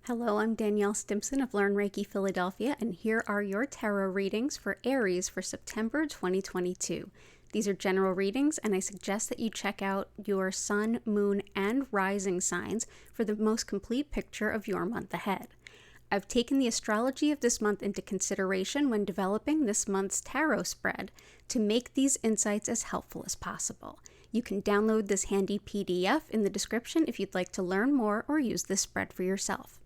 Hello, I'm Danielle Stimpson of Learn Reiki Philadelphia, and here are your tarot readings for Aries for September 2022. These are general readings, and I suggest that you check out your sun, moon, and rising signs for the most complete picture of your month ahead. I've taken the astrology of this month into consideration when developing this month's tarot spread to make these insights as helpful as possible. You can download this handy PDF in the description if you'd like to learn more or use this spread for yourself.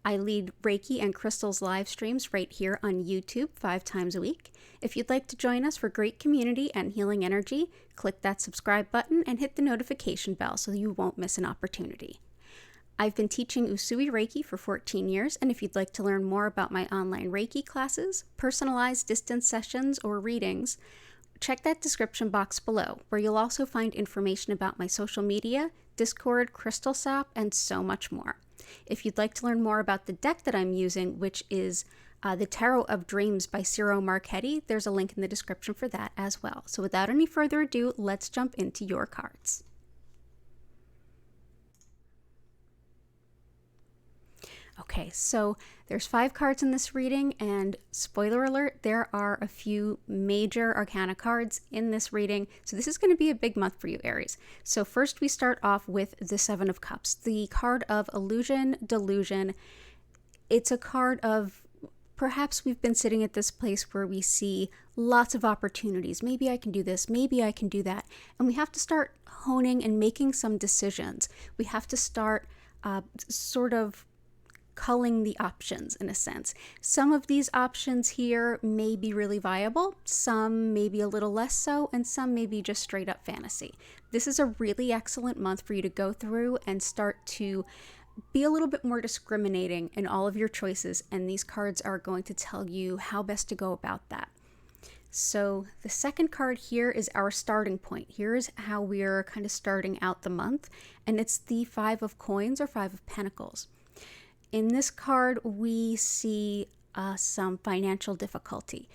I lead Reiki and Crystals live streams right here on YouTube 5 times a week. If you'd like to join us for great community and healing energy, click that subscribe button and hit the notification bell so you won't miss an opportunity. I've been teaching Usui Reiki for 14 years, and if you'd like to learn more about my online Reiki classes, personalized distance sessions, or readings, check that description box below, where you'll also find information about my social media, Discord, Crystal Shop, and so much more. If you'd like to learn more about the deck that I'm using, which is the Tarot of Dreams by Ciro Marchetti, there's a link in the description for that as well. So without any further ado, let's jump into your cards. Okay, so there's 5 cards in this reading, and spoiler alert, there are a few major arcana cards in this reading, so this is going to be a big month for you, Aries. So first we start off with the 7 of Cups, the card of illusion, delusion. It's a card of perhaps we've been sitting at this place where we see lots of opportunities. Maybe I can do this, maybe I can do that, and we have to start honing and making some decisions. We have to start sort of culling the options in a sense. Some of these options here may be really viable, some may be a little less so, and some may be just straight up fantasy. This is a really excellent month for you to go through and start to be a little bit more discriminating in all of your choices, and these cards are going to tell you how best to go about that. So the second card here is our starting point. Here's how we're kind of starting out the month, and it's the 5 of Coins or 5 of Pentacles. In this card, we see some financial difficulty.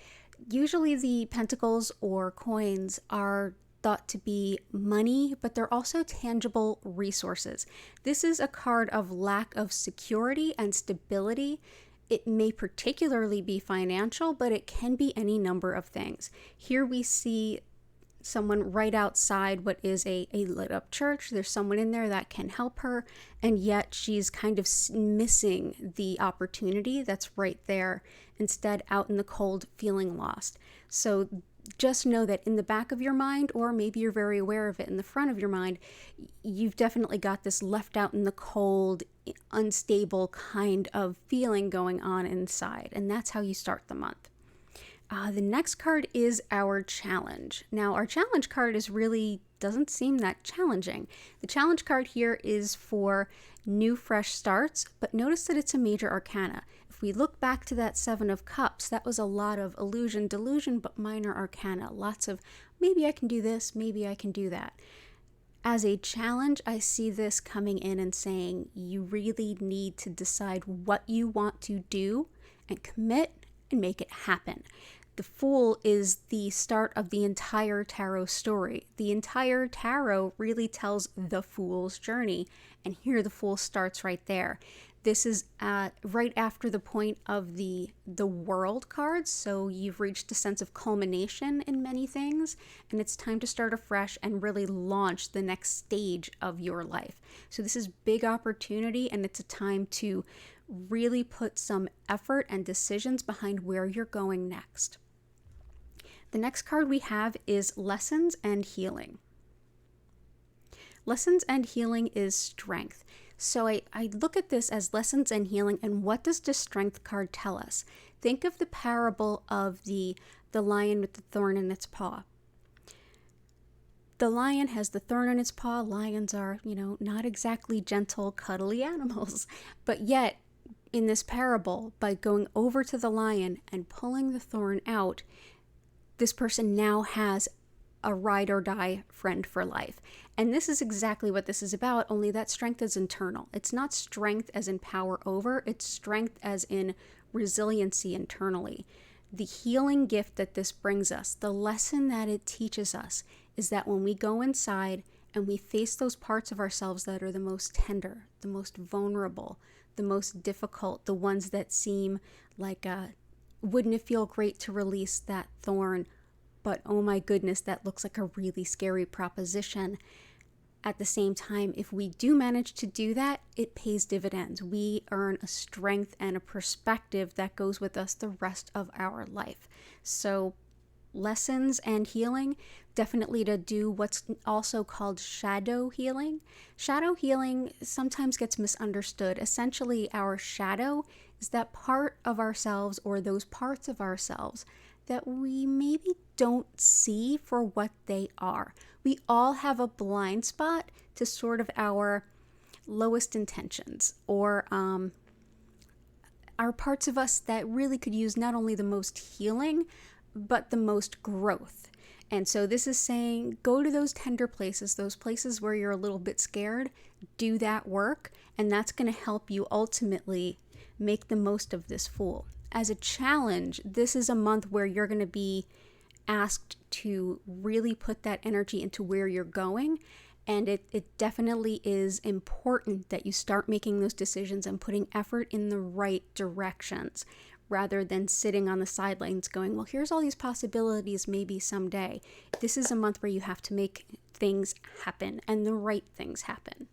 Usually the pentacles or coins are thought to be money, but they're also tangible resources. This is a card of lack of security and stability. It may particularly be financial, but it can be any number of things. Here we see someone right outside what is a lit up church. There's someone in there that can help her, and yet she's kind of missing the opportunity that's right there, instead out in the cold feeling lost. So just know that in the back of your mind, or maybe you're very aware of it in the front of your mind, you've definitely got this left out in the cold, unstable kind of feeling going on inside, and that's how you start the month. The next card is our challenge. Now, our challenge card doesn't seem that challenging. The challenge card here is for new, fresh starts, but notice that it's a major arcana. If we look back to that 7 of Cups, that was a lot of illusion, delusion, but minor arcana. Lots of maybe I can do this, maybe I can do that. As a challenge, I see this coming in and saying you really need to decide what you want to do and commit and make it happen. The Fool is the start of the entire tarot story. The entire tarot really tells the Fool's journey, and here the Fool starts right there. This is right after the point of the World cards, so you've reached a sense of culmination in many things, and it's time to start afresh and really launch the next stage of your life. So this is big opportunity, and it's a time to really put some effort and decisions behind where you're going next. The next card we have is Lessons and Healing. Lessons and Healing is strength. So I look at this as lessons and healing, and what does the strength card tell us? Think of the parable of the lion with the thorn in its paw. The lion has the thorn in its paw. Lions are, not exactly gentle, cuddly animals, but yet in this parable, by going over to the lion and pulling the thorn out, this person now has a ride or die friend for life. And this is exactly what this is about, only that strength is internal. It's not strength as in power over, it's strength as in resiliency internally. The healing gift that this brings us, the lesson that it teaches us, is that when we go inside and we face those parts of ourselves that are the most tender, the most vulnerable, the most difficult, the ones that seem like, wouldn't it feel great to release that thorn? But oh my goodness, that looks like a really scary proposition. At the same time, if we do manage to do that, it pays dividends. We earn a strength and a perspective that goes with us the rest of our life. So lessons and healing, definitely to do what's also called shadow healing. Shadow healing sometimes gets misunderstood. Essentially, our shadow is that part of ourselves or those parts of ourselves that we maybe don't see for what they are. We all have a blind spot to sort of our lowest intentions or our parts of us that really could use not only the most healing, but the most growth. And so this is saying, go to those tender places, those places where you're a little bit scared, do that work, and that's going to help you ultimately make the most of this Fool. As a challenge, this is a month where you're going to be asked to really put that energy into where you're going. And it definitely is important that you start making those decisions and putting effort in the right directions rather than sitting on the sidelines going, well, here's all these possibilities, maybe someday. This is a month where you have to make things happen and the right things happen.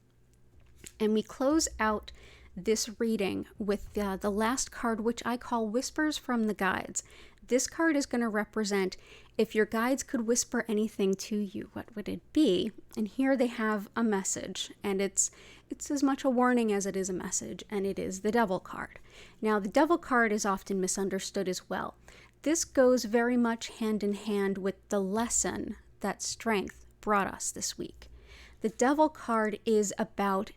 And we close out this reading with the last card, which I call Whispers from the Guides. This card is going to represent if your guides could whisper anything to you, what would it be? And here they have a message, and it's as much a warning as it is a message, and it is the Devil card. Now, the Devil card is often misunderstood as well. This goes very much hand in hand with the lesson that strength brought us this week. The Devil card is about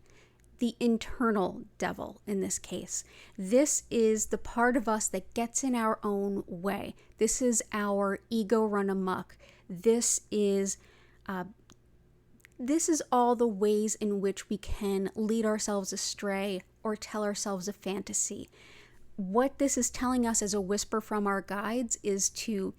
the internal devil in this case. This is the part of us that gets in our own way. This is our ego run amok. This is all the ways in which we can lead ourselves astray or tell ourselves a fantasy. What this is telling us as a whisper from our guides is to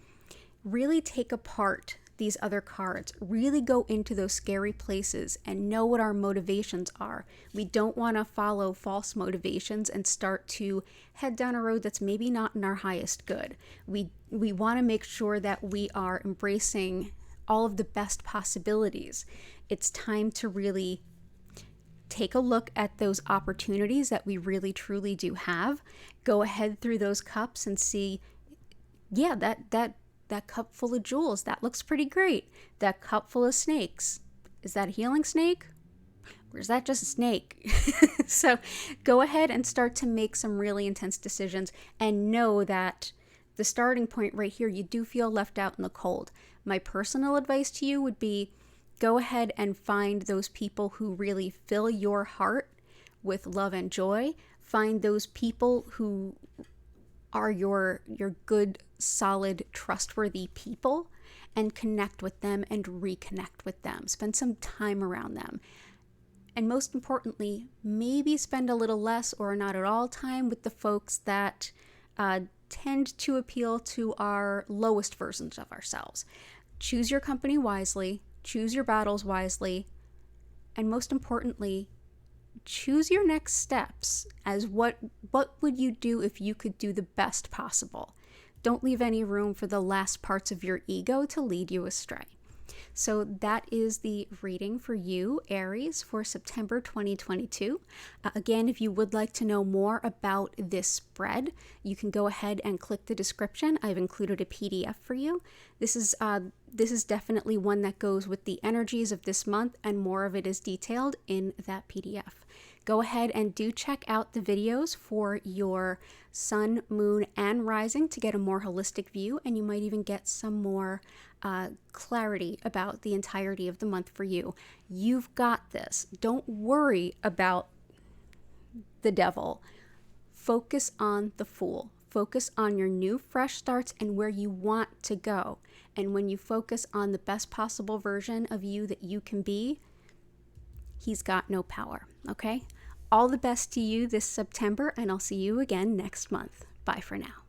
really take apart these other cards, really go into those scary places and know what our motivations are. We don't want to follow false motivations and start to head down a road that's maybe not in our highest good. We want to make sure that we are embracing all of the best possibilities. It's time to really take a look at those opportunities that we really truly do have. Go ahead through those cups and see, yeah, that cup full of jewels, that looks pretty great. That cup full of snakes, is that a healing snake? Or is that just a snake? So go ahead and start to make some really intense decisions and know that the starting point right here, you do feel left out in the cold. My personal advice to you would be go ahead and find those people who really fill your heart with love and joy. Find those people who are your good, solid, trustworthy people and connect with them and reconnect with them. Spend some time around them. And most importantly, maybe spend a little less or not at all time with the folks that tend to appeal to our lowest versions of ourselves. Choose your company wisely, choose your battles wisely, and most importantly, choose your next steps as what would you do if you could do the best possible. Don't leave any room for the last parts of your ego to lead you astray. So that is the reading for you, Aries, for September 2022. Again, if you would like to know more about this spread, you can go ahead and click the description. I've included a PDF for you. This is definitely one that goes with the energies of this month, and more of it is detailed in that PDF. Go ahead and do check out the videos for your sun, moon, and rising to get a more holistic view, and you might even get some more clarity about the entirety of the month for you. You've got this. Don't worry about the devil. Focus on the Fool. Focus on your new fresh starts and where you want to go. And when you focus on the best possible version of you that you can be, he's got no power, okay? All the best to you this September, and I'll see you again next month. Bye for now.